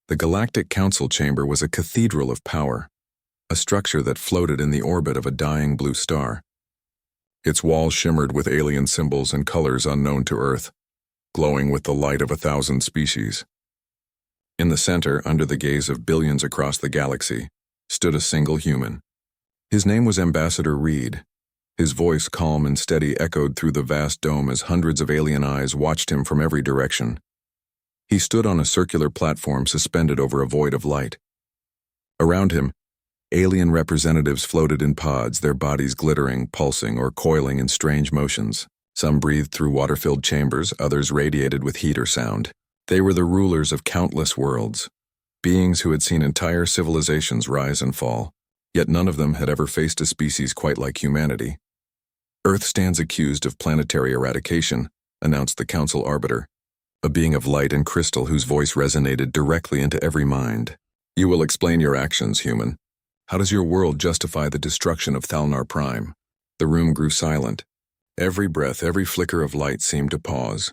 The Galactic Council Chamber was a cathedral of power, a structure that floated in the orbit of a dying blue star. Its walls shimmered with alien symbols and colors unknown to Earth, glowing with the light of 1,000 species. In the center, under the gaze of billions across the galaxy, stood a single human. His name was Ambassador Reed. His voice, calm and steady, echoed through the vast dome as hundreds of alien eyes watched him from every direction. He stood on a circular platform suspended over a void of light. Around him, alien representatives floated in pods, their bodies glittering, pulsing, or coiling in strange motions. Some breathed through water-filled chambers, others radiated with heat or sound. They were the rulers of countless worlds, beings who had seen entire civilizations rise and fall, yet none of them had ever faced a species quite like humanity. Earth stands accused of planetary eradication, announced the Council Arbiter, a being of light and crystal whose voice resonated directly into every mind. You will explain your actions, human. How does your world justify the destruction of Thalnar Prime? The room grew silent. Every breath, every flicker of light seemed to pause.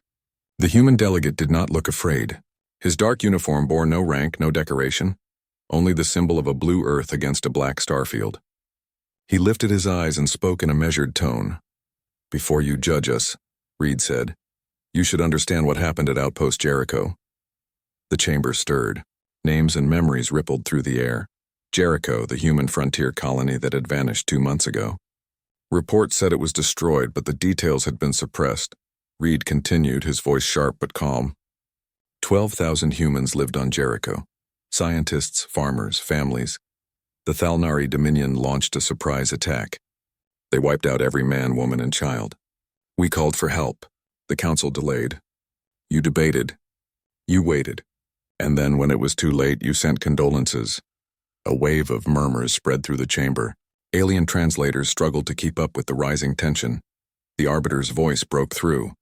The human delegate did not look afraid. His dark uniform bore no rank, no decoration, only the symbol of a blue Earth against a black starfield. He lifted his eyes and spoke in a measured tone. Before you judge us, Reed said, you should understand what happened at Outpost Jericho. The chamber stirred. Names and memories rippled through the air. Jericho, the human frontier colony that had vanished 2 months ago. Reports said it was destroyed, but the details had been suppressed. Reed continued, his voice sharp but calm. 12,000 humans lived on Jericho. Scientists, farmers, families. The Thalnari Dominion launched a surprise attack. They wiped out every man, woman, and child. We called for help. The council delayed. You debated. You waited. And then, when it was too late, you sent condolences. A wave of murmurs spread through the chamber. Alien translators struggled to keep up with the rising tension. The Arbiter's voice broke through.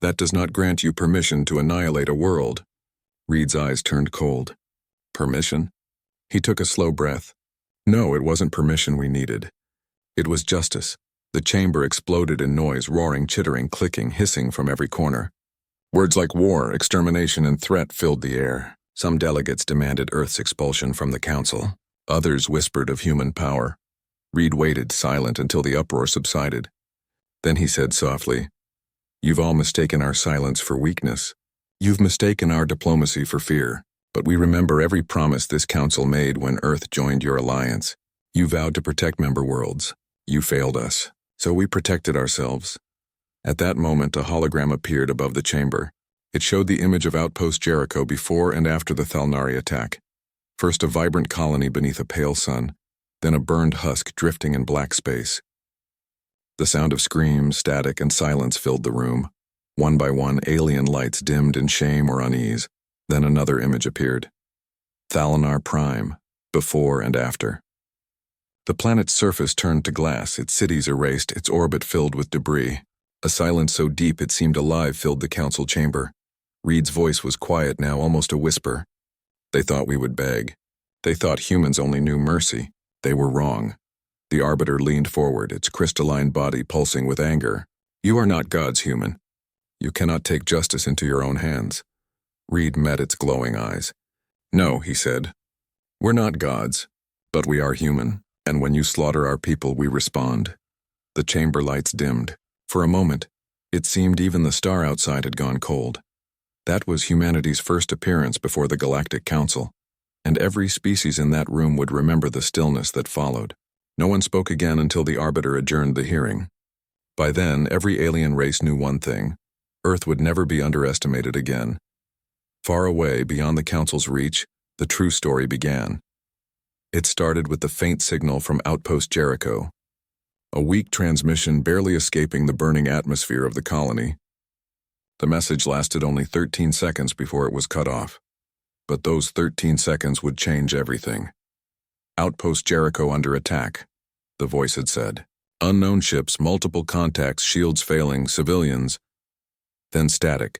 That does not grant you permission to annihilate a world. Reed's eyes turned cold. Permission? He took a slow breath. No, it wasn't permission we needed. It was justice. The chamber exploded in noise, roaring, chittering, clicking, hissing from every corner. Words like war, extermination, and threat filled the air. Some delegates demanded Earth's expulsion from the council. Others whispered of human power. Reed waited, silent, until the uproar subsided. Then he said softly, You've all mistaken our silence for weakness. You've mistaken our diplomacy for fear. But we remember every promise this council made when Earth joined your alliance. You vowed to protect member worlds. You failed us. So we protected ourselves. At that moment, a hologram appeared above the chamber. It showed the image of Outpost Jericho before and after the Thalnari attack. First a vibrant colony beneath a pale sun, then a burned husk drifting in black space. The sound of screams, static, and silence filled the room. One by one, alien lights dimmed in shame or unease. Then another image appeared. Thalnar Prime, before and after. The planet's surface turned to glass, its cities erased, its orbit filled with debris. A silence so deep it seemed alive filled the council chamber. Reed's voice was quiet now, almost a whisper. They thought we would beg. They thought humans only knew mercy. They were wrong. The Arbiter leaned forward, its crystalline body pulsing with anger. You are not God's human. You cannot take justice into your own hands. Reed met its glowing eyes. No, he said. We're not gods, but we are human, and when you slaughter our people, we respond. The chamber lights dimmed. For a moment, it seemed even the star outside had gone cold. That was humanity's first appearance before the Galactic Council, and every species in that room would remember the stillness that followed. No one spoke again until the Arbiter adjourned the hearing. By then, every alien race knew one thing. Earth would never be underestimated again. Far away, beyond the Council's reach, the true story began. It started with the faint signal from Outpost Jericho, a weak transmission barely escaping the burning atmosphere of the colony. The message lasted only 13 seconds before it was cut off. But those 13 seconds would change everything. Outpost Jericho under attack, the voice had said. Unknown ships, multiple contacts, shields failing, civilians. Then static.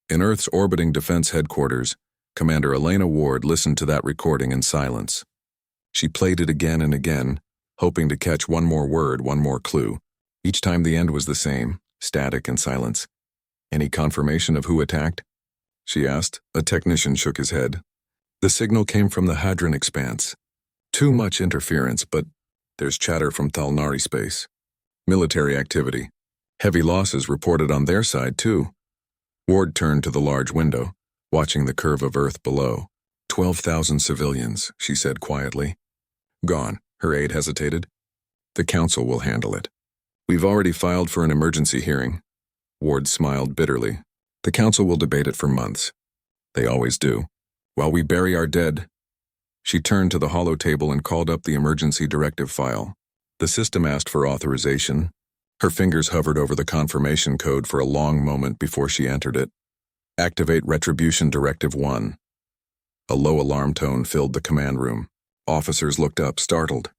In Earth's orbiting defense headquarters, Commander Elena Ward listened to that recording in silence. She played it again and again, hoping to catch one more word, one more clue. Each time the end was the same, static and silence. Any confirmation of who attacked? She asked. A technician shook his head. The signal came from the Hadron Expanse. Too much interference, but there's chatter from Thalnari space. Military activity. Heavy losses reported on their side, too. Ward turned to the large window, watching the curve of Earth below. 12,000 civilians, she said quietly. Gone, her aide hesitated. The council will handle it. We've already filed for an emergency hearing. Ward smiled bitterly. The council will debate it for months. They always do. While we bury our dead. She turned to the hollow table and called up the emergency directive file. The system asked for authorization. Her fingers hovered over the confirmation code for a long moment before she entered it. Activate Retribution Directive 1. A low alarm tone filled the command room. Officers looked up, startled.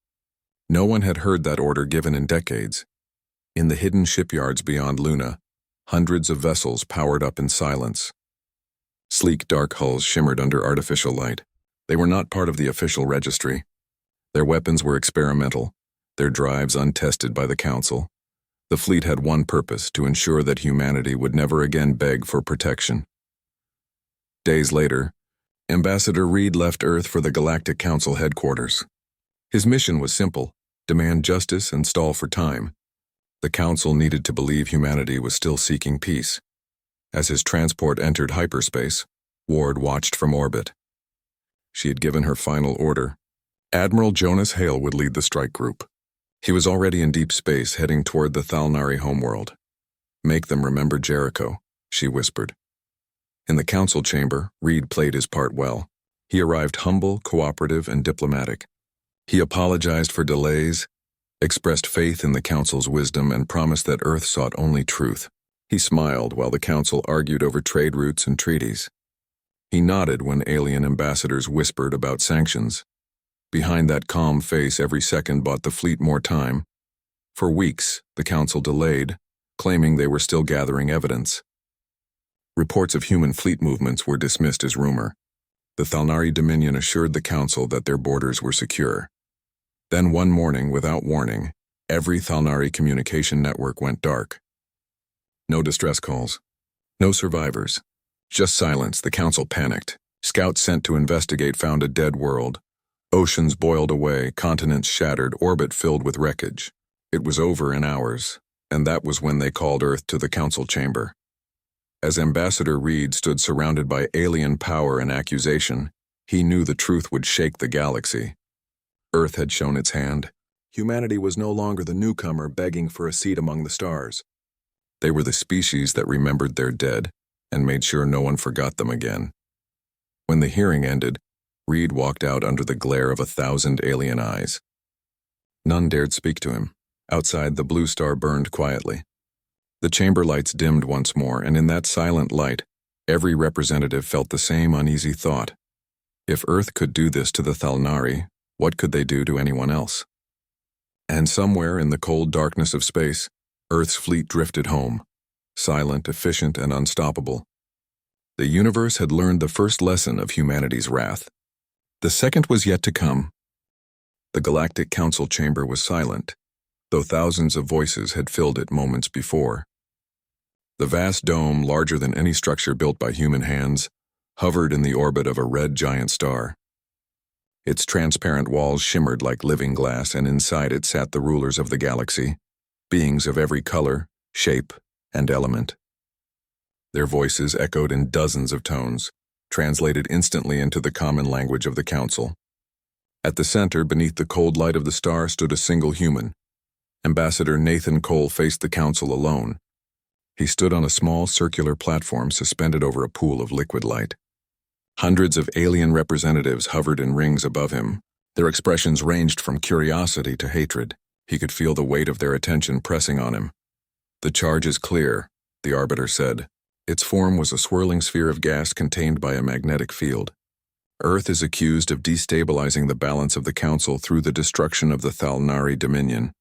No one had heard that order given in decades. In the hidden shipyards beyond Luna, hundreds of vessels powered up in silence. Sleek dark hulls shimmered under artificial light. They were not part of the official registry. Their weapons were experimental, their drives untested by the Council. The fleet had one purpose: to ensure that humanity would never again beg for protection. Days later, Ambassador Reed left Earth for the Galactic Council headquarters. His mission was simple: demand justice and stall for time. The Council needed to believe humanity was still seeking peace. As his transport entered hyperspace, Ward watched from orbit. She had given her final order. Admiral Jonas Hale would lead the strike group. He was already in deep space, heading toward the Thalnari homeworld. Make them remember Jericho, she whispered. In the council chamber, Reed played his part well. He arrived humble, cooperative, and diplomatic. He apologized for delays, expressed faith in the council's wisdom, and promised that Earth sought only truth. He smiled while the council argued over trade routes and treaties. He nodded when alien ambassadors whispered about sanctions. Behind that calm face, every second bought the fleet more time. For weeks, the council delayed, claiming they were still gathering evidence. Reports of human fleet movements were dismissed as rumor. The Thalnari Dominion assured the council that their borders were secure. Then one morning, without warning, every Thalnari communication network went dark. No distress calls. No survivors. Just silence. The council panicked. Scouts sent to investigate found a dead world. Oceans boiled away, continents shattered, orbit filled with wreckage. It was over in hours, and that was when they called Earth to the council chamber. As Ambassador Reed stood surrounded by alien power and accusation, he knew the truth would shake the galaxy. Earth had shown its hand. Humanity was no longer the newcomer begging for a seat among the stars. They were the species that remembered their dead and made sure no one forgot them again. When the hearing ended, Reed walked out under the glare of 1,000 alien eyes. None dared speak to him. Outside, the blue star burned quietly. The chamber lights dimmed once more, and in that silent light, every representative felt the same uneasy thought. If Earth could do this to the Thalnari, what could they do to anyone else? And somewhere in the cold darkness of space, Earth's fleet drifted home, silent, efficient, and unstoppable. The universe had learned the first lesson of humanity's wrath. The second was yet to come. The Galactic Council chamber was silent, though thousands of voices had filled it moments before. The vast dome, larger than any structure built by human hands, hovered in the orbit of a red giant star. Its transparent walls shimmered like living glass, and inside it sat the rulers of the galaxy, beings of every color, shape, and element. Their voices echoed in dozens of tones, translated instantly into the common language of the council. At the center, beneath the cold light of the star, stood a single human. Ambassador Nathan Cole faced the council alone. He stood on a small circular platform suspended over a pool of liquid light. Hundreds of alien representatives hovered in rings above him. Their expressions ranged from curiosity to hatred. He could feel the weight of their attention pressing on him. "The charge is clear," the arbiter said. Its form was a swirling sphere of gas contained by a magnetic field. Earth is accused of destabilizing the balance of the Council through the destruction of the Thalnari Dominion.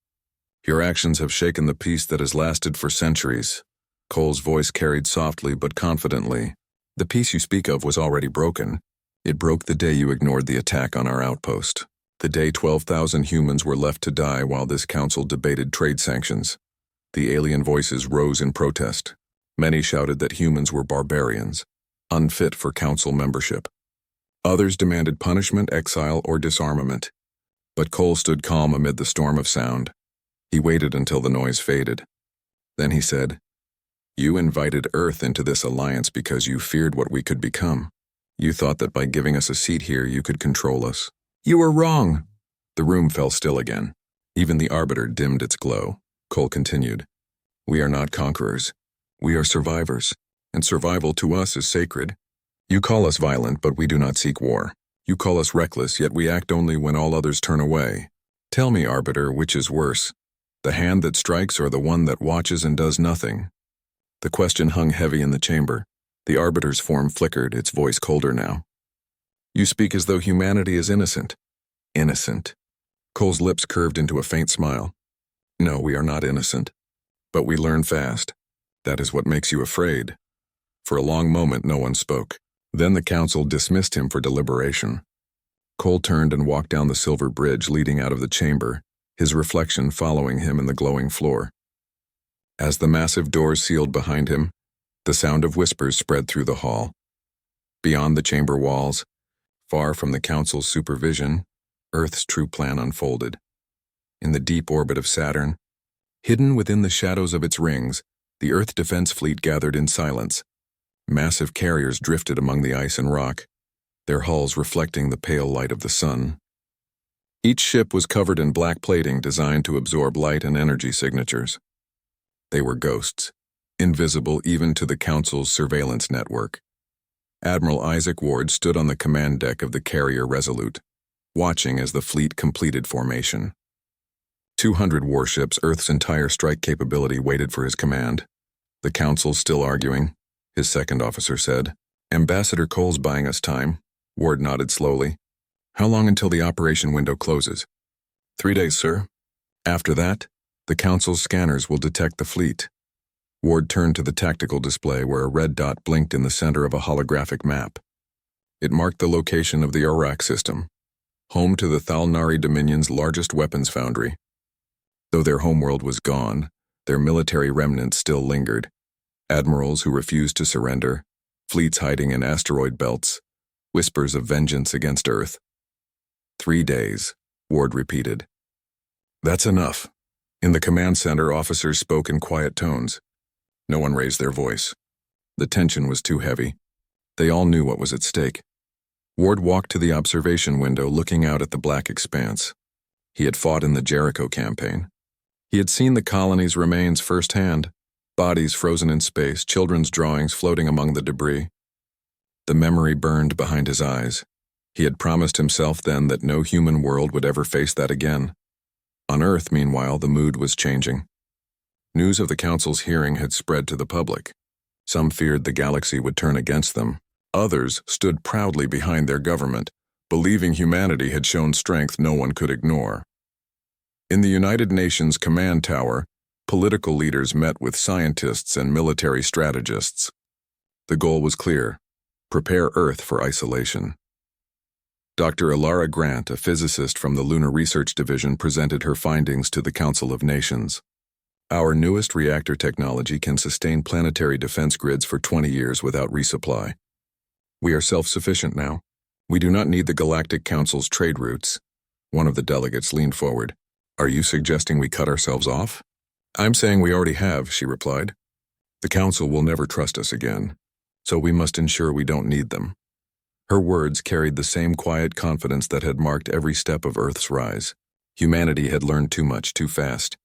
Your actions have shaken the peace that has lasted for centuries. Cole's voice carried softly but confidently. The peace you speak of was already broken. It broke the day you ignored the attack on our outpost. The day 12,000 humans were left to die while this council debated trade sanctions. The alien voices rose in protest. Many shouted that humans were barbarians, unfit for council membership. Others demanded punishment, exile, or disarmament. But Cole stood calm amid the storm of sound. He waited until the noise faded. Then he said, "You invited Earth into this alliance because you feared what we could become. You thought that by giving us a seat here you could control us. You were wrong." The room fell still again. Even the Arbiter dimmed its glow. Cole continued, "We are not conquerors. We are survivors, and survival to us is sacred. You call us violent, but we do not seek war. You call us reckless, yet we act only when all others turn away. Tell me, Arbiter, which is worse, the hand that strikes or the one that watches and does nothing?" The question hung heavy in the chamber. The Arbiter's form flickered, its voice colder now. "You speak as though humanity is innocent." "Innocent?" Cole's lips curved into a faint smile. "No, we are not innocent. But we learn fast. That is what makes you afraid." For a long moment no one spoke. Then the council dismissed him for deliberation. Cole turned and walked down the silver bridge leading out of the chamber, his reflection following him in the glowing floor. As the massive doors sealed behind him, the sound of whispers spread through the hall. Beyond the chamber walls, far from the council's supervision, Earth's true plan unfolded. In the deep orbit of Saturn, hidden within the shadows of its rings, the Earth Defense Fleet gathered in silence. Massive carriers drifted among the ice and rock, their hulls reflecting the pale light of the sun. Each ship was covered in black plating designed to absorb light and energy signatures. They were ghosts, invisible even to the Council's surveillance network. Admiral Isaac Ward stood on the command deck of the carrier Resolute, watching as the fleet completed formation. 200 warships, Earth's entire strike capability, waited for his command. "The Council's still arguing," his second officer said. "Ambassador Cole's buying us time." Ward nodded slowly. "How long until the operation window closes?" 3 days, sir. After that, the Council's scanners will detect the fleet." Ward turned to the tactical display where a red dot blinked in the center of a holographic map. It marked the location of the Iraq system, home to the Thalnari Dominion's largest weapons foundry. Though their homeworld was gone, their military remnants still lingered. Admirals who refused to surrender, fleets hiding in asteroid belts, whispers of vengeance against Earth. 3 days, Ward repeated. "That's enough." In the command center, officers spoke in quiet tones. No one raised their voice. The tension was too heavy. They all knew what was at stake. Ward walked to the observation window, looking out at the black expanse. He had fought in the Jericho campaign. He had seen the colony's remains firsthand, bodies frozen in space, children's drawings floating among the debris. The memory burned behind his eyes. He had promised himself then that no human world would ever face that again. On Earth, meanwhile, the mood was changing. News of the Council's hearing had spread to the public. Some feared the galaxy would turn against them. Others stood proudly behind their government, believing humanity had shown strength no one could ignore. In the United Nations command tower, political leaders met with scientists and military strategists. The goal was clear: prepare Earth for isolation. Dr. Ilara Grant, a physicist from the Lunar Research Division, presented her findings to the Council of Nations. "Our newest reactor technology can sustain planetary defense grids for 20 years without resupply. We are self-sufficient now. We do not need the Galactic Council's trade routes." One of the delegates leaned forward. "Are you suggesting we cut ourselves off?" "I'm saying we already have," she replied. "The Council will never trust us again, so we must ensure we don't need them." Her words carried the same quiet confidence that had marked every step of Earth's rise. Humanity had learned too much too fast.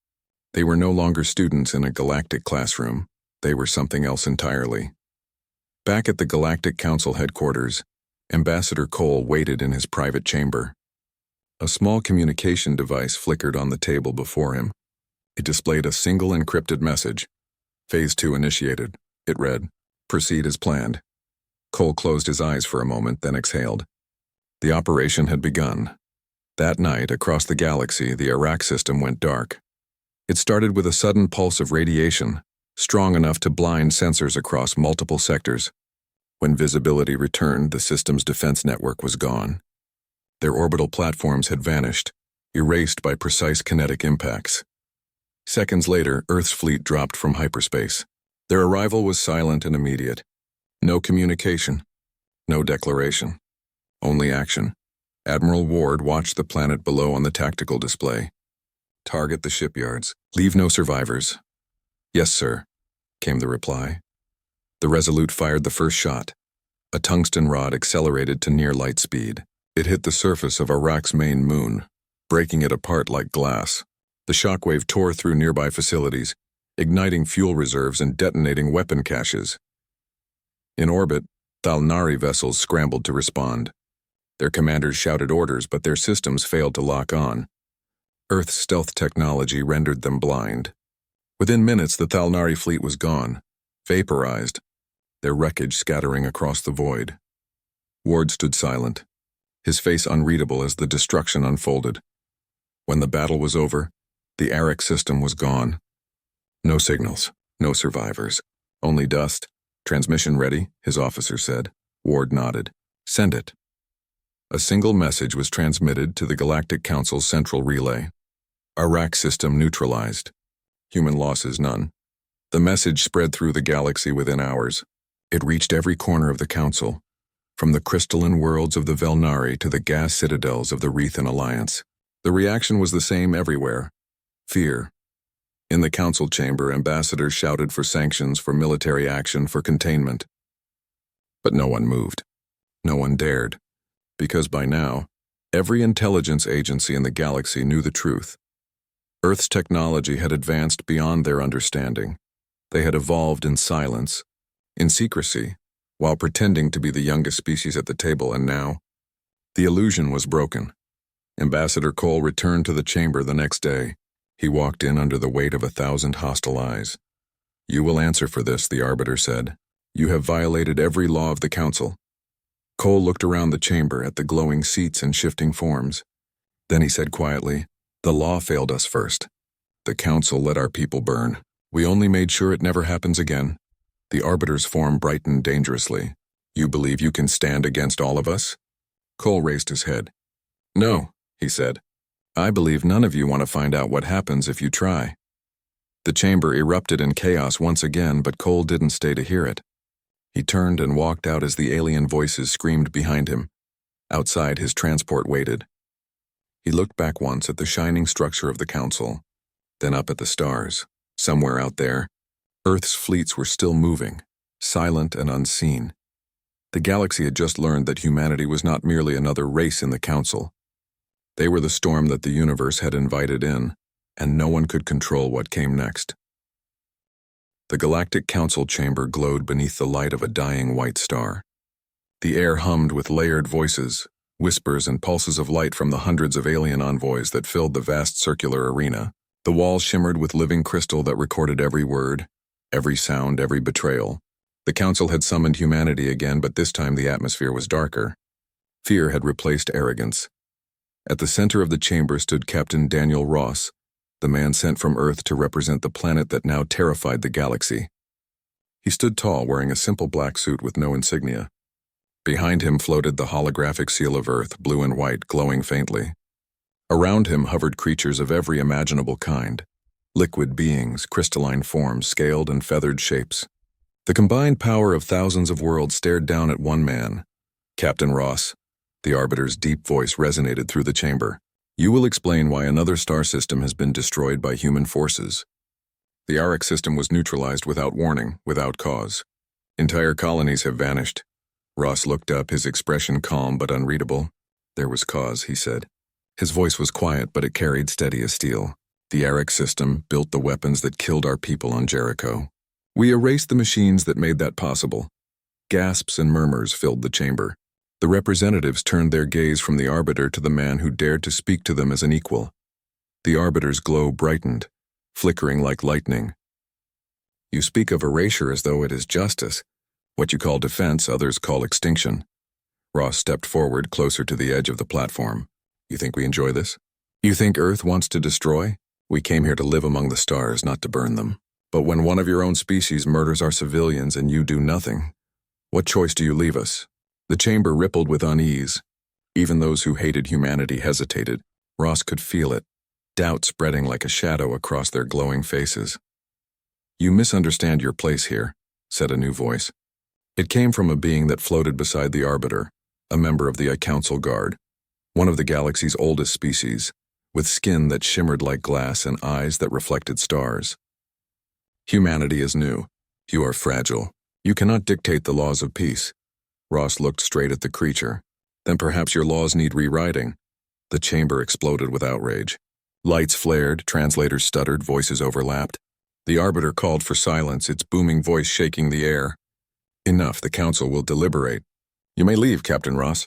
They were no longer students in a galactic classroom. They were something else entirely. Back at the Galactic Council headquarters, Ambassador Cole waited in his private chamber. A small communication device flickered on the table before him. It displayed a single encrypted message. "Phase 2 initiated," it read. "Proceed as planned." Cole closed his eyes for a moment, then exhaled. The operation had begun. That night, across the galaxy, the Iraq system went dark. It started with a sudden pulse of radiation, strong enough to blind sensors across multiple sectors. When visibility returned, the system's defense network was gone. Their orbital platforms had vanished, erased by precise kinetic impacts. Seconds later, Earth's fleet dropped from hyperspace. Their arrival was silent and immediate. No communication, no declaration. Only action. Admiral Ward watched the planet below on the tactical display. Target the shipyards. Leave no survivors. Yes, sir, came the reply. The Resolute fired the first shot. A tungsten rod accelerated to near light speed. It hit the surface of Iraq's main moon, breaking it apart like glass. The shockwave tore through nearby facilities, igniting fuel reserves and detonating weapon caches. In orbit, Thalnari vessels scrambled to respond. Their commanders shouted orders, but their systems failed to lock on. Earth's stealth technology rendered them blind. Within minutes, the Thalnari fleet was gone, vaporized, their wreckage scattering across the void. Ward stood silent, his face unreadable as the destruction unfolded. When the battle was over, the Arak system was gone. No signals, no survivors, only dust. Transmission ready, his officer said. Ward nodded. Send it. A single message was transmitted to the Galactic Council's central relay. Arak system neutralized. Human losses none. The message spread through the galaxy within hours. It reached every corner of the Council, from the crystalline worlds of the Velnari to the gas citadels of the Rethan Alliance. The reaction was the same everywhere. Fear. In the Council chamber, ambassadors shouted for sanctions, for military action, for containment. But no one moved. No one dared. Because by now, every intelligence agency in the galaxy knew the truth. Earth's technology had advanced beyond their understanding. They had evolved in silence, in secrecy, while pretending to be the youngest species at the table, and now, the illusion was broken. Ambassador Cole returned to the chamber the next day. He walked in under the weight of 1,000 hostile eyes. You will answer for this, the Arbiter said. You have violated every law of the Council. Cole looked around the chamber at the glowing seats and shifting forms. Then he said quietly, the law failed us first. The Council let our people burn. We only made sure it never happens again. The Arbiter's form brightened dangerously. You believe you can stand against all of us? Cole raised his head. No, he said. I believe none of you want to find out what happens if you try. The chamber erupted in chaos once again, but Cole didn't stay to hear it. He turned and walked out as the alien voices screamed behind him. Outside, his transport waited. He looked back once at the shining structure of the Council, then up at the stars. Somewhere out there, Earth's fleets were still moving, silent and unseen. The galaxy had just learned that humanity was not merely another race in the Council. They were the storm that the universe had invited in, and no one could control what came next. The Galactic Council chamber glowed beneath the light of a dying white star. The air hummed with layered voices, whispers and pulses of light from the hundreds of alien envoys that filled the vast circular arena. The walls shimmered with living crystal that recorded every word, every sound, every betrayal. The Council had summoned humanity again, but this time the atmosphere was darker. Fear had replaced arrogance. At the center of the chamber stood Captain Daniel Ross, the man sent from Earth to represent the planet that now terrified the galaxy. He stood tall, wearing a simple black suit with no insignia. Behind him floated the holographic seal of Earth, blue and white, glowing faintly. Around him hovered creatures of every imaginable kind, liquid beings, crystalline forms, scaled and feathered shapes. The combined power of thousands of worlds stared down at one man, Captain Ross. The Arbiter's deep voice resonated through the chamber. You will explain why another star system has been destroyed by human forces. The Arak system was neutralized without warning, without cause. Entire colonies have vanished. Ross looked up, his expression calm but unreadable. There was cause, he said. His voice was quiet, but it carried steady as steel. The Arak system built the weapons that killed our people on Jericho. We erased the machines that made that possible. Gasps and murmurs filled the chamber. The representatives turned their gaze from the Arbiter to the man who dared to speak to them as an equal. The Arbiter's glow brightened, flickering like lightning. You speak of erasure as though it is justice. What you call defense, others call extinction. Ross stepped forward, closer to the edge of the platform. You think we enjoy this? You think Earth wants to destroy? We came here to live among the stars, not to burn them. But when one of your own species murders our civilians and you do nothing, what choice do you leave us? The chamber rippled with unease. Even those who hated humanity hesitated. Ross could feel it, doubt spreading like a shadow across their glowing faces. You misunderstand your place here, said a new voice. It came from a being that floated beside the Arbiter, a member of the Council Guard, one of the galaxy's oldest species, with skin that shimmered like glass and eyes that reflected stars. Humanity is new. You are fragile. You cannot dictate the laws of peace. Ross looked straight at the creature. Then perhaps your laws need rewriting. The chamber exploded with outrage. Lights flared, translators stuttered, voices overlapped. The Arbiter called for silence, its booming voice shaking the air. Enough, the Council will deliberate. You may leave, Captain Ross.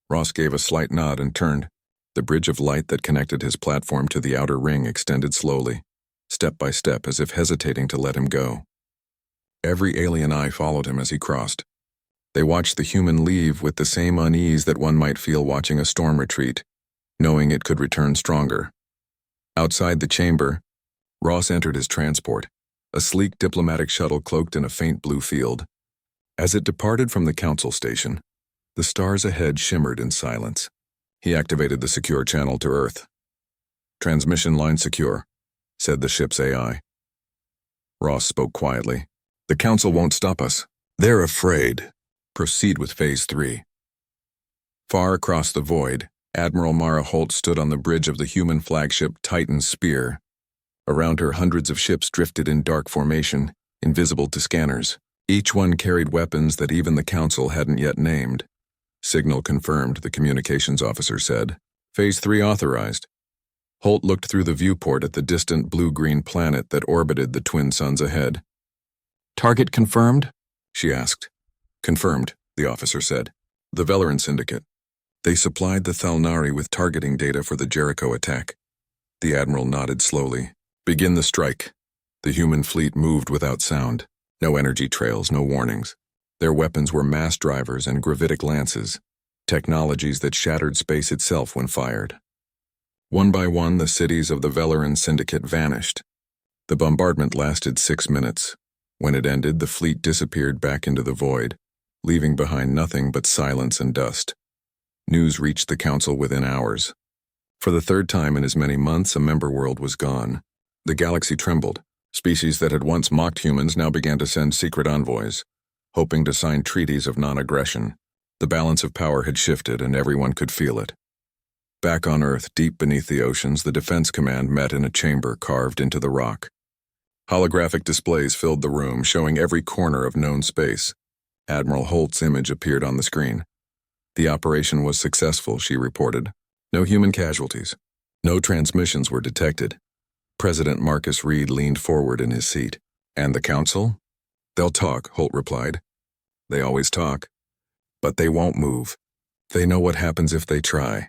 Ross gave a slight nod and turned. The bridge of light that connected his platform to the outer ring extended slowly, step by step, as if hesitating to let him go. Every alien eye followed him as he crossed. They watched the human leave with the same unease that one might feel watching a storm retreat, knowing it could return stronger. Outside the chamber, Ross entered his transport, a sleek diplomatic shuttle cloaked in a faint blue field. As it departed from the Council station, the stars ahead shimmered in silence. He activated the secure channel to Earth. Transmission line secure, said the ship's AI. Ross spoke quietly. The Council won't stop us. They're afraid. Proceed with Phase 3. Far across the void, Admiral Mara Holt stood on the bridge of the human flagship Titan's Spear. Around her, hundreds of ships drifted in dark formation, invisible to scanners. Each one carried weapons that even the Council hadn't yet named. Signal confirmed, the communications officer said. Phase 3 authorized. Holt looked through the viewport at the distant blue-green planet that orbited the twin suns ahead. Target confirmed? She asked. Confirmed, the officer said. The Velaran Syndicate. They supplied the Thalnari with targeting data for the Jericho attack. The Admiral nodded slowly. Begin the strike. The human fleet moved without sound. No energy trails, no warnings. Their weapons were mass drivers and gravitic lances, technologies that shattered space itself when fired. One by one, the cities of the Velaran Syndicate vanished. The bombardment lasted 6 minutes. When it ended, the fleet disappeared back into the void, leaving behind nothing but silence and dust. News reached the Council within hours. For the third time in as many months, a member world was gone. The galaxy trembled. Species that had once mocked humans now began to send secret envoys, hoping to sign treaties of non-aggression. The balance of power had shifted, and everyone could feel it. Back on Earth, deep beneath the oceans, the Defense Command met in a chamber carved into the rock. Holographic displays filled the room, showing every corner of known space. Admiral Holt's image appeared on the screen. The operation was successful, she reported. No human casualties. No transmissions were detected. President Marcus Reed leaned forward in his seat. And the Council? They'll talk, Holt replied. They always talk. But they won't move. They know what happens if they try.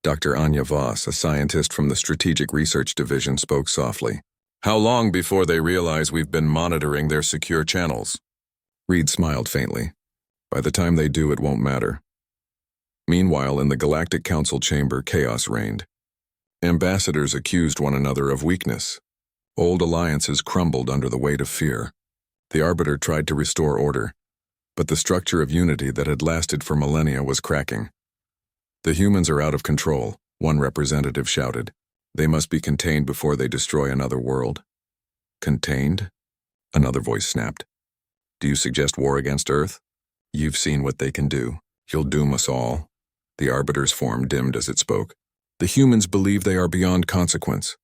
Dr. Anya Voss, a scientist from the Strategic Research Division, spoke softly. How long before they realize we've been monitoring their secure channels? Reed smiled faintly. By the time they do, it won't matter. Meanwhile, in the Galactic Council chamber, chaos reigned. Ambassadors accused one another of weakness. Old alliances crumbled under the weight of fear. The Arbiter tried to restore order, but the structure of unity that had lasted for millennia was cracking. The humans are out of control, one representative shouted. They must be contained before they destroy another world. Contained? Another voice snapped. Do you suggest war against Earth? You've seen what they can do. You'll doom us all. The Arbiter's form dimmed as it spoke. The humans believe they are beyond consequence.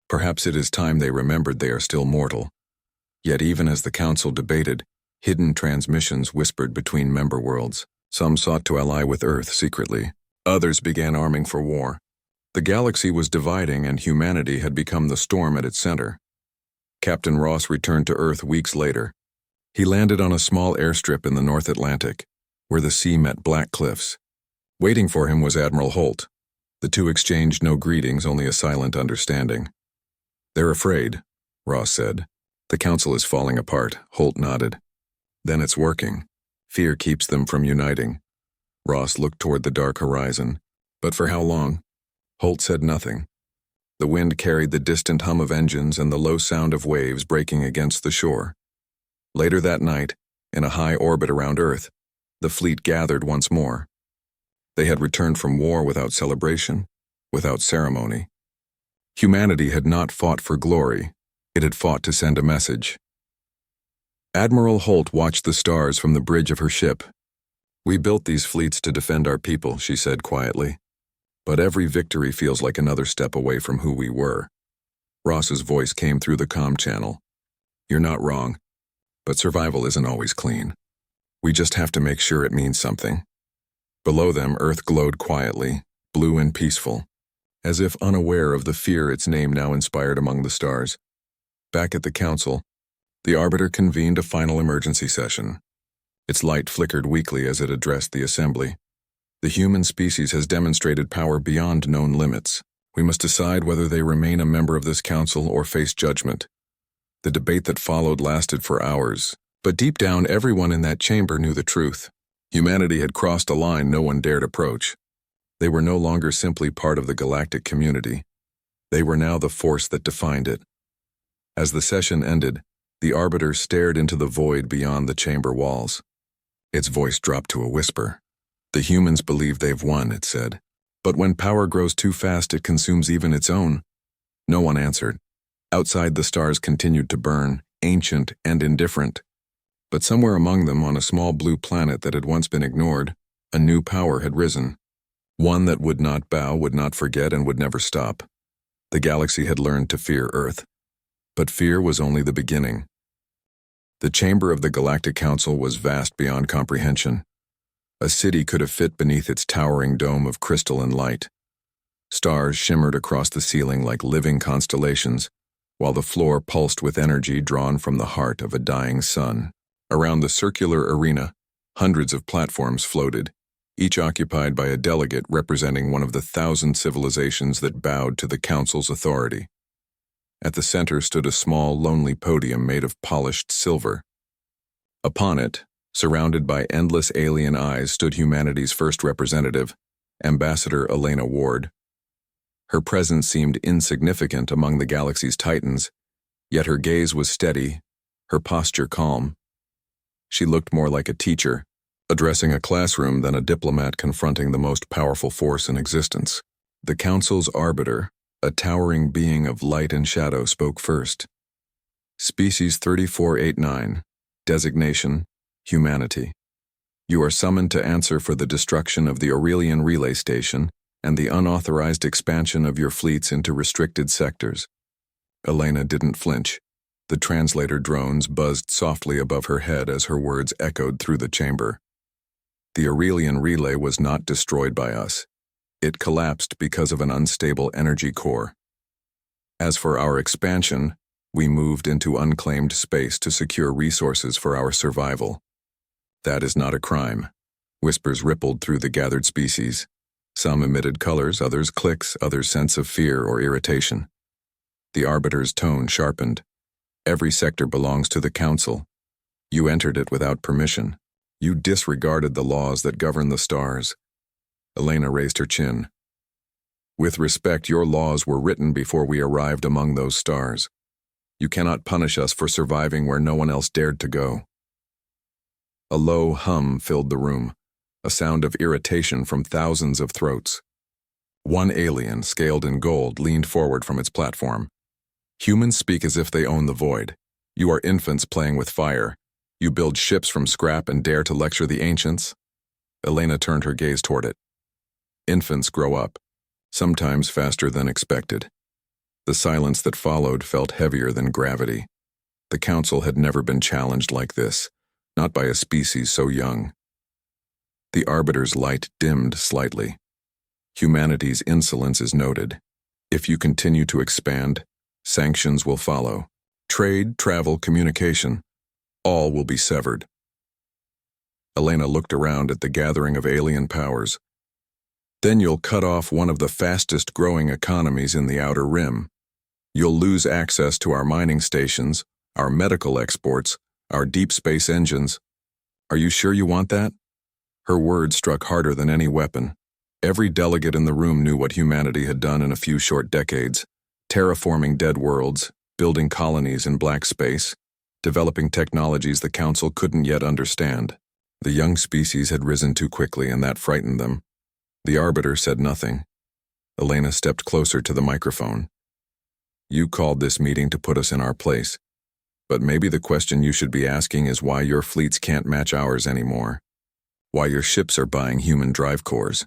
Perhaps it is time they remembered they are still mortal. Yet even as the Council debated, hidden transmissions whispered between member worlds. Some sought to ally with Earth secretly. Others began arming for war. The galaxy was dividing, and humanity had become the storm at its center. Captain Ross returned to Earth weeks later. He landed on a small airstrip in the North Atlantic, where the sea met black cliffs. Waiting for him was Admiral Holt. The two exchanged no greetings, only a silent understanding. They're afraid, Ross said. The Council is falling apart, Holt nodded. Then it's working. Fear keeps them from uniting. Ross looked toward the dark horizon. But for how long? Holt said nothing. The wind carried the distant hum of engines and the low sound of waves breaking against the shore. Later that night, in a high orbit around Earth, the fleet gathered once more. They had returned from war without celebration, without ceremony. Humanity had not fought for glory. It had fought to send a message. Admiral Holt watched the stars from the bridge of her ship. We built these fleets to defend our people, she said quietly. But every victory feels like another step away from who we were. Ross's voice came through the comm channel. You're not wrong, but survival isn't always clean. We just have to make sure it means something. Below them, Earth glowed quietly, blue and peaceful, as if unaware of the fear its name now inspired among the stars. Back at the council, the Arbiter convened a final emergency session. Its light flickered weakly as it addressed the assembly. The human species has demonstrated power beyond known limits. We must decide whether they remain a member of this council or face judgment. The debate that followed lasted for hours, but deep down everyone in that chamber knew the truth. Humanity had crossed a line no one dared approach. They were no longer simply part of the galactic community. They were now the force that defined it. As the session ended, the Arbiter stared into the void beyond the chamber walls. Its voice dropped to a whisper. The humans believe they've won, it said. But when power grows too fast, it consumes even its own. No one answered. Outside, the stars continued to burn, ancient and indifferent. But somewhere among them, on a small blue planet that had once been ignored, a new power had risen. One that would not bow, would not forget, and would never stop. The galaxy had learned to fear Earth. But fear was only the beginning. The chamber of the Galactic Council was vast beyond comprehension. A city could have fit beneath its towering dome of crystal and light. Stars shimmered across the ceiling like living constellations, while the floor pulsed with energy drawn from the heart of a dying sun. Around the circular arena, hundreds of platforms floated, each occupied by a delegate representing one of the 1,000 civilizations that bowed to the Council's authority. At the center stood a small, lonely podium made of polished silver. Upon it, surrounded by endless alien eyes, stood humanity's first representative, Ambassador Elena Ward. Her presence seemed insignificant among the galaxy's titans, yet her gaze was steady, her posture calm. She looked more like a teacher, addressing a classroom than a diplomat confronting the most powerful force in existence. The Council's Arbiter, a towering being of light and shadow, spoke first. Species 3489, designation, Humanity. You are summoned to answer for the destruction of the Aurelian relay station and the unauthorized expansion of your fleets into restricted sectors. Elena didn't flinch. The translator drones buzzed softly above her head as her words echoed through the chamber. The Aurelian relay was not destroyed by us. It collapsed because of an unstable energy core. As for our expansion, we moved into unclaimed space to secure resources for our survival. That is not a crime. Whispers rippled through the gathered species. Some emitted colors, others clicks, others sense of fear or irritation. The Arbiter's tone sharpened. Every sector belongs to the Council. You entered it without permission. You disregarded the laws that govern the stars. Elena raised her chin. With respect, your laws were written before we arrived among those stars. You cannot punish us for surviving where no one else dared to go. A low hum filled the room, a sound of irritation from thousands of throats. One alien, scaled in gold, leaned forward from its platform. Humans speak as if they own the void. You are infants playing with fire. You build ships from scrap and dare to lecture the ancients? Elena turned her gaze toward it. Infants grow up, sometimes faster than expected. The silence that followed felt heavier than gravity. The Council had never been challenged like this, not by a species so young. The Arbiter's light dimmed slightly. Humanity's insolence is noted. If you continue to expand, sanctions will follow. Trade, travel, communication, all will be severed. Elena looked around at the gathering of alien powers. Then you'll cut off one of the fastest growing economies in the Outer Rim. You'll lose access to our mining stations, our medical exports, our deep space engines. Are you sure you want that? Her words struck harder than any weapon. Every delegate in the room knew what humanity had done in a few short decades, terraforming dead worlds, building colonies in black space, developing technologies the Council couldn't yet understand. The young species had risen too quickly, and that frightened them. The Arbiter said nothing. Elena stepped closer to the microphone. You called this meeting to put us in our place. But maybe the question you should be asking is why your fleets can't match ours anymore. why your ships are buying human drive cores,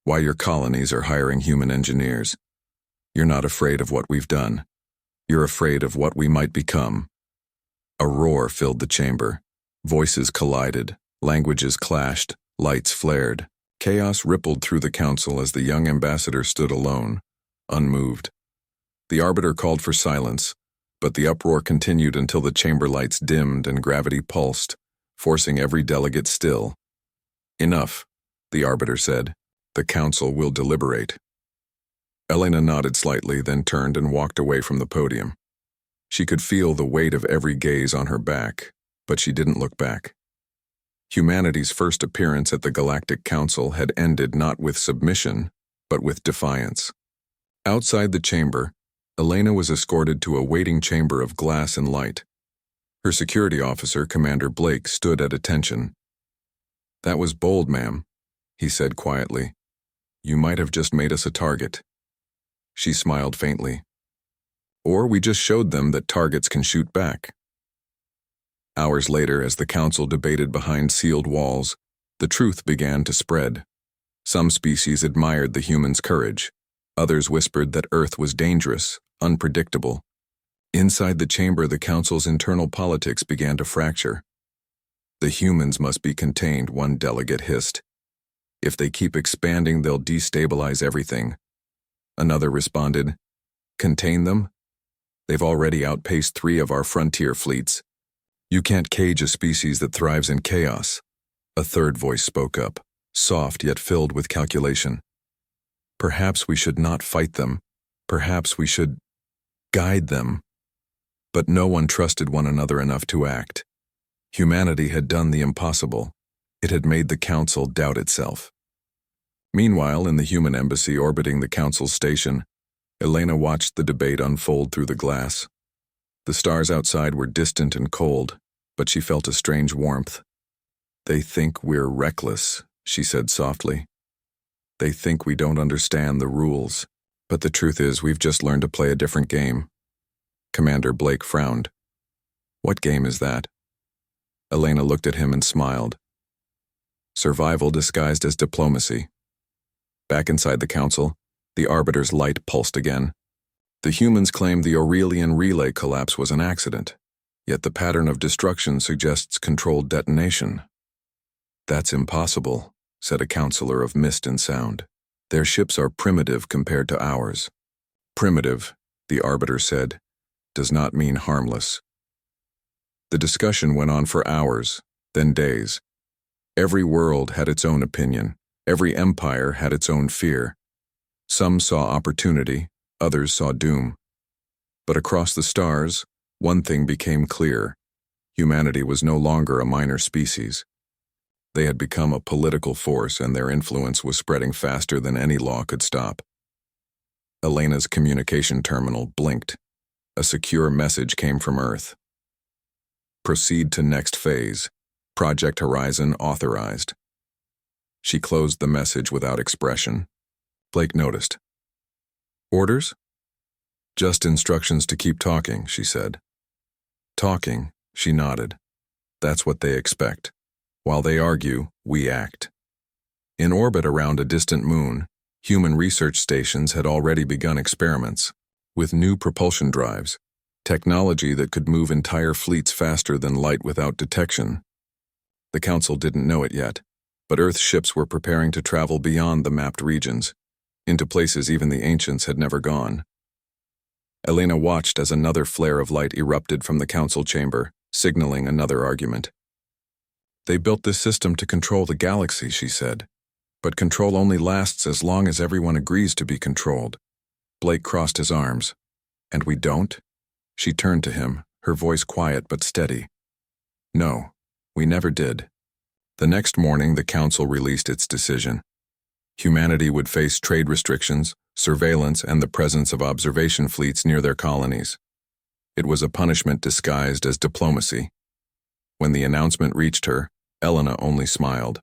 why your colonies are hiring human engineers. You're not afraid of what we've done. You're afraid of what we might become. A roar filled the chamber. Voices collided, languages clashed, lights flared. Chaos rippled through the council as the young ambassador stood alone, unmoved. The arbiter called for silence, but the uproar continued until the chamber lights dimmed and gravity pulsed, forcing every delegate still. Enough, the arbiter said. The council will deliberate. Elena nodded slightly, then turned and walked away from the podium. She could feel the weight of every gaze on her back, but she didn't look back. Humanity's first appearance at the Galactic Council had ended not with submission, but with defiance. Outside the chamber, Elena was escorted to a waiting chamber of glass and light. Her security officer, Commander Blake, stood at attention. "That was bold, ma'am," he said quietly. "You might have just made us a target." She smiled faintly. "Or we just showed them that targets can shoot back." Hours later, as the council debated behind sealed walls, the truth began to spread. Some species admired the humans' courage. Others whispered that Earth was dangerous, unpredictable. Inside the chamber, the council's internal politics began to fracture. "The humans must be contained," one delegate hissed. "If they keep expanding, they'll destabilize everything." Another responded, "Contain them? They've already outpaced 3 of our frontier fleets. You can't cage a species that thrives in chaos." A third voice spoke up, soft yet filled with calculation. "Perhaps we should not fight them. Perhaps we should guide them." But no one trusted one another enough to act. Humanity had done the impossible. It had made the council doubt itself. Meanwhile, in the human embassy orbiting the council's station, Elena watched the debate unfold through the glass. The stars outside were distant and cold, but she felt a strange warmth. "They think we're reckless," she said softly. "They think we don't understand the rules. But the truth is, we've just learned to play a different game." Commander Blake frowned. "What game is that?" Elena looked at him and smiled. "Survival disguised as diplomacy." Back inside the council, the arbiter's light pulsed again. The humans claimed the Aurelian relay collapse was an accident, yet the pattern of destruction suggests controlled detonation. "That's impossible," said a counselor of mist and sound. "Their ships are primitive compared to ours." "Primitive," the arbiter said, "does not mean harmless." The discussion went on for hours, then days. Every world had its own opinion. Every empire had its own fear. Some saw opportunity, others saw doom. But across the stars, one thing became clear. Humanity was no longer a minor species. They had become a political force, and their influence was spreading faster than any law could stop. Elena's communication terminal blinked. A secure message came from Earth. "Proceed to next phase. Project Horizon authorized." She closed the message without expression. Blake noticed. "Orders?" "Just instructions to keep talking," she said. "Talking," she nodded. "That's what they expect. While they argue, we act." In orbit around a distant moon, human research stations had already begun experiments with new propulsion drives, technology that could move entire fleets faster than light without detection. The Council didn't know it yet, but Earth's ships were preparing to travel beyond the mapped regions, into places even the ancients had never gone. Elena watched as another flare of light erupted from the Council chamber, signaling another argument. "They built this system to control the galaxy," she said. "But control only lasts as long as everyone agrees to be controlled." Blake crossed his arms. "And we don't?" She turned to him, her voice quiet but steady. "No, we never did." The next morning, the Council released its decision. Humanity would face trade restrictions, surveillance, and the presence of observation fleets near their colonies. It was a punishment disguised as diplomacy. When the announcement reached her, Elena only smiled.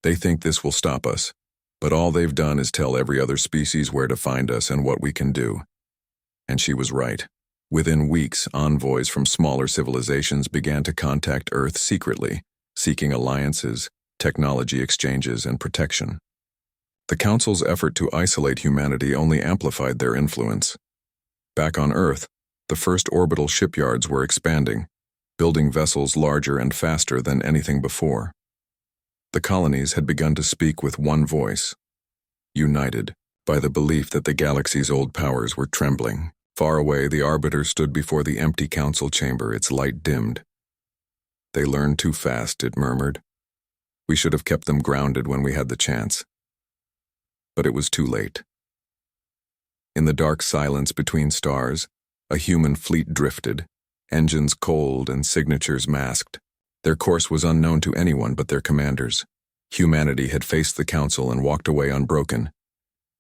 "They think this will stop us, but all they've done is tell every other species where to find us and what we can do." And she was right. Within weeks, envoys from smaller civilizations began to contact Earth secretly, seeking alliances, technology exchanges, and protection. The Council's effort to isolate humanity only amplified their influence. Back on Earth, the first orbital shipyards were expanding, building vessels larger and faster than anything before. The colonies had begun to speak with one voice, united by the belief that the galaxy's old powers were trembling. Far away, the Arbiter stood before the empty council chamber, its light dimmed. "They learn too fast," it murmured. "We should have kept them grounded when we had the chance." But it was too late. In the dark silence between stars, a human fleet drifted, engines cold and signatures masked. Their course was unknown to anyone but their commanders. Humanity had faced the Council and walked away unbroken.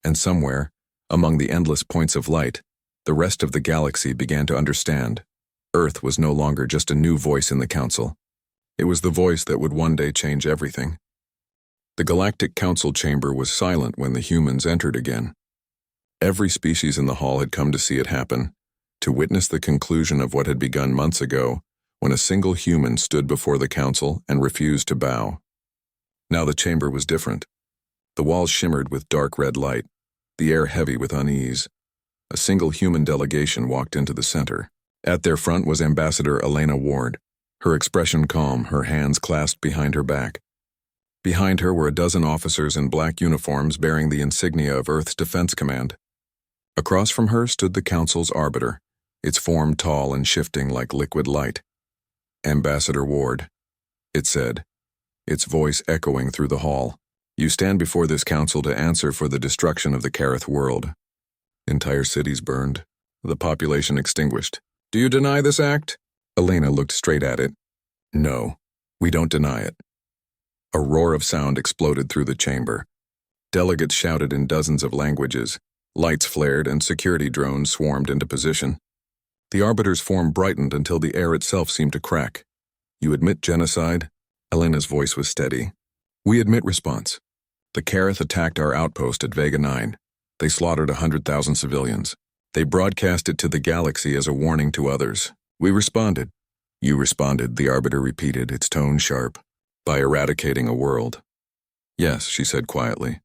And somewhere, among the endless points of light, the rest of the galaxy began to understand. Earth was no longer just a new voice in the Council. It was the voice that would one day change everything. The Galactic Council chamber was silent when the humans entered again. Every species in the hall had come to see it happen, to witness the conclusion of what had begun months ago, when a single human stood before the Council and refused to bow. Now the chamber was different. The walls shimmered with dark red light, the air heavy with unease. A single human delegation walked into the center. At their front was Ambassador Elena Ward, her expression calm, her hands clasped behind her back. Behind her were a dozen officers in black uniforms bearing the insignia of Earth's Defense Command. Across from her stood the Council's Arbiter, its form tall and shifting like liquid light. "Ambassador Ward," it said, its voice echoing through the hall. "You stand before this council to answer for the destruction of the Kareth world. Entire cities burned, the population extinguished. Do you deny this act?" Elena looked straight at it. "No, we don't deny it." A roar of sound exploded through the chamber. Delegates shouted in dozens of languages. Lights flared and security drones swarmed into position. The Arbiter's form brightened until the air itself seemed to crack. "You admit genocide?" Elena's voice was steady. "We admit response. The Kareth attacked our outpost at Vega 9. They slaughtered 100,000 civilians. They broadcast it to the galaxy as a warning to others. We responded." "You responded," the Arbiter repeated, its tone sharp, "by eradicating a world." "Yes," she said quietly.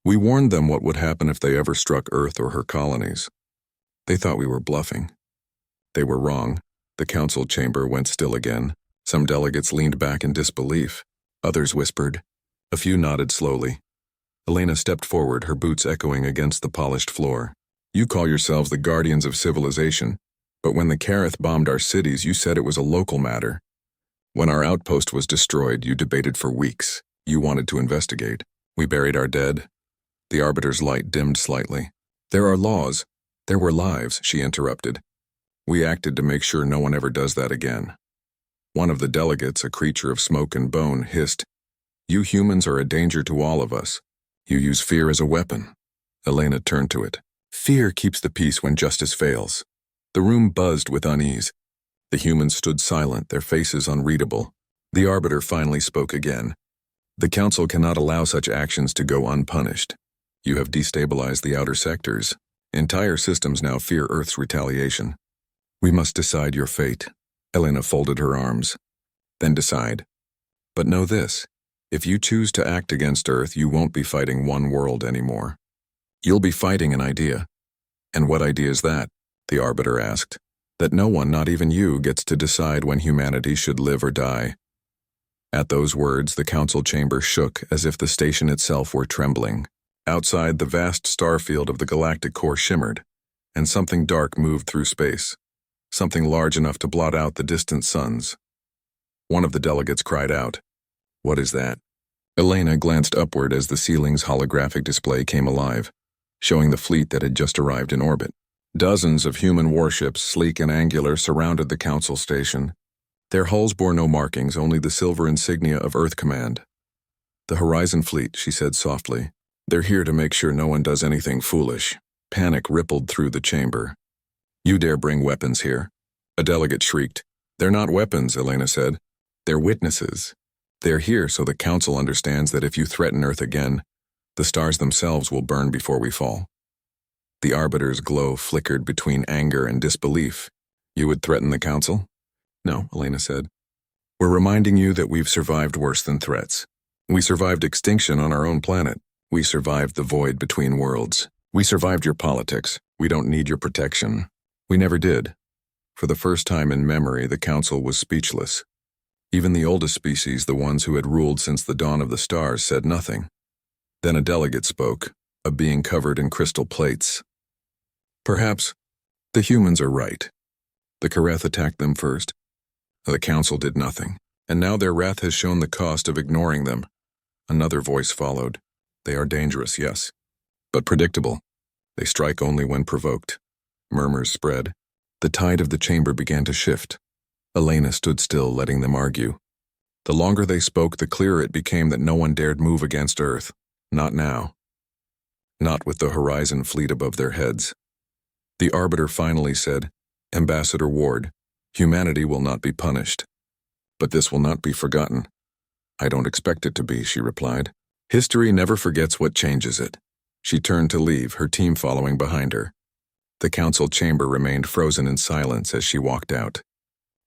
"We warned them what would happen if they ever struck Earth or her colonies. They thought we were bluffing. They were wrong." The council chamber went still again. Some delegates leaned back in disbelief. Others whispered. A few nodded slowly. Elena stepped forward, her boots echoing against the polished floor. "You call yourselves the guardians of civilization, but when the Kareth bombed our cities, you said it was a local matter. When our outpost was destroyed, you debated for weeks. You wanted to investigate. We buried our dead." The Arbiter's light dimmed slightly. "There are laws. There were lives," she interrupted. "We acted to make sure no one ever does that again." One of the delegates, a creature of smoke and bone, hissed, "You humans are a danger to all of us. You use fear as a weapon." Elena turned to it. "Fear keeps the peace when justice fails." The room buzzed with unease. The humans stood silent, their faces unreadable. The Arbiter finally spoke again. "The Council cannot allow such actions to go unpunished. You have destabilized the outer sectors. Entire systems now fear Earth's retaliation. We must decide your fate." Elena folded her arms. "Then decide. But know this, if you choose to act against Earth, you won't be fighting one world anymore. You'll be fighting an idea." "And what idea is that?" the Arbiter asked. "That no one, not even you, gets to decide when humanity should live or die." At those words, the council chamber shook as if the station itself were trembling. Outside, the vast starfield of the galactic core shimmered, and something dark moved through space, something large enough to blot out the distant suns. One of the delegates cried out, "What is that?" Elena glanced upward as the ceiling's holographic display came alive, showing the fleet that had just arrived in orbit. Dozens of human warships, sleek and angular, surrounded the council station. Their hulls bore no markings, only the silver insignia of Earth Command. "The Horizon Fleet," she said softly. "They're here to make sure no one does anything foolish." Panic rippled through the chamber. "You dare bring weapons here?" A delegate shrieked. "They're not weapons," Elena said. "They're witnesses. They're here so the Council understands that if you threaten Earth again, the stars themselves will burn before we fall." The Arbiter's glow flickered between anger and disbelief. "You would threaten the Council?" "No," Elena said. "We're reminding you that we've survived worse than threats. We survived extinction on our own planet. We survived the void between worlds. We survived your politics. We don't need your protection. We never did. For the first time in memory, the council was speechless. Even the oldest species, the ones who had ruled since the dawn of the stars, said nothing. Then a delegate spoke, a being covered in crystal plates. Perhaps the humans are right. The Kareth attacked them first. The council did nothing, and now their wrath has shown the cost of ignoring them. Another voice followed. They are dangerous, yes, but predictable. They strike only when provoked. Murmurs spread. The tide of the chamber began to shift. Elena stood still, letting them argue. The longer they spoke, the clearer it became that no one dared move against Earth. Not now. Not with the Horizon fleet above their heads. The Arbiter finally said, "Ambassador Ward, humanity will not be punished. But this will not be forgotten." "I don't expect it to be," she replied. "History never forgets what changes it." She turned to leave, her team following behind her. The council chamber remained frozen in silence as she walked out.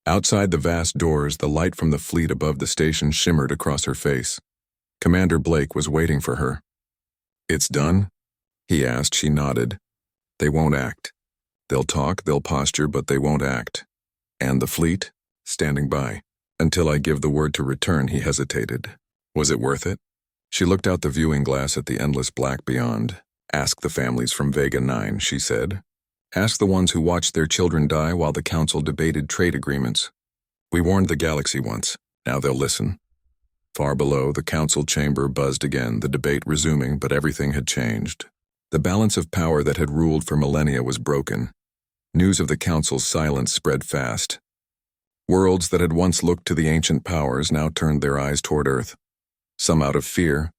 Outside the vast doors, the light from the fleet above the station shimmered across her face. Commander Blake was waiting for her. "It's done?" he asked. She nodded. "They won't act. They'll talk, they'll posture, but they won't act." "And the fleet?" "Standing by. Until I give the word to return," he hesitated. "Was it worth it?" She looked out the viewing glass at the endless black beyond. "Ask the families from Vega 9, she said. "Ask the ones who watched their children die while the council debated trade agreements. We warned the galaxy once. Now they'll listen." Far below, the council chamber buzzed again, the debate resuming, but everything had changed. The balance of power that had ruled for millennia was broken. News of the council's silence spread fast. Worlds that had once looked to the ancient powers now turned their eyes toward Earth. Some out of fear,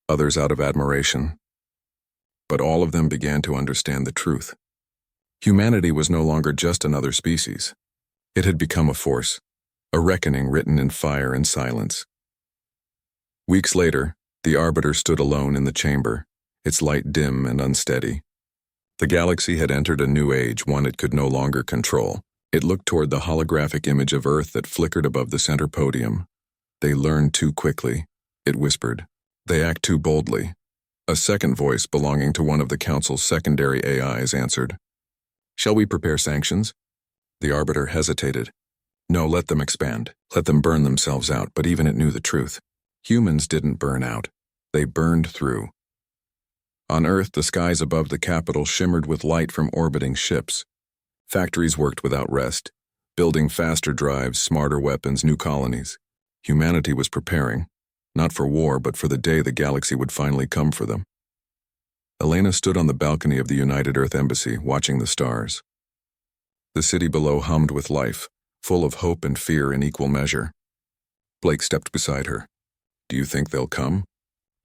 others out of admiration. But all of them began to understand the truth. Humanity was no longer just another species. It had become a force, a reckoning written in fire and silence. Weeks later, the Arbiter stood alone in the chamber, its light dim and unsteady. The galaxy had entered a new age, one it could no longer control. It looked toward the holographic image of Earth that flickered above the center podium. "They learn too quickly," it whispered. "They act too boldly." A second voice belonging to one of the council's secondary AIs answered. "Shall we prepare sanctions?" The Arbiter hesitated. "No, let them expand. Let them burn themselves out," but even it knew the truth. Humans didn't burn out. They burned through. On Earth, the skies above the capital shimmered with light from orbiting ships. Factories worked without rest, building faster drives, smarter weapons, new colonies. Humanity was preparing, not for war, but for the day the galaxy would finally come for them. Elena stood on the balcony of the United Earth Embassy, watching the stars. The city below hummed with life, full of hope and fear in equal measure. Blake stepped beside her. "Do you think they'll come?"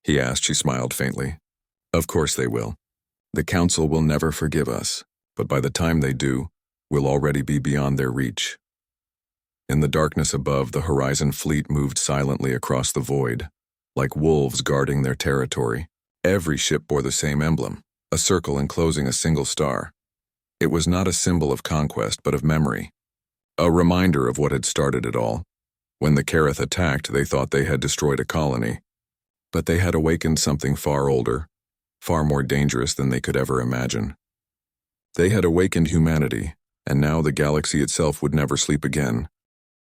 he asked. She smiled faintly. "Of course they will. The council will never forgive us, but by the time they do, we'll already be beyond their reach." In the darkness above, the Horizon fleet moved silently across the void, like wolves guarding their territory. Every ship bore the same emblem, a circle enclosing a single star. It was not a symbol of conquest, but of memory, a reminder of what had started it all. When the Kareth attacked, they thought they had destroyed a colony, but they had awakened something far older, far more dangerous than they could ever imagine. They had awakened humanity, and now the galaxy itself would never sleep again.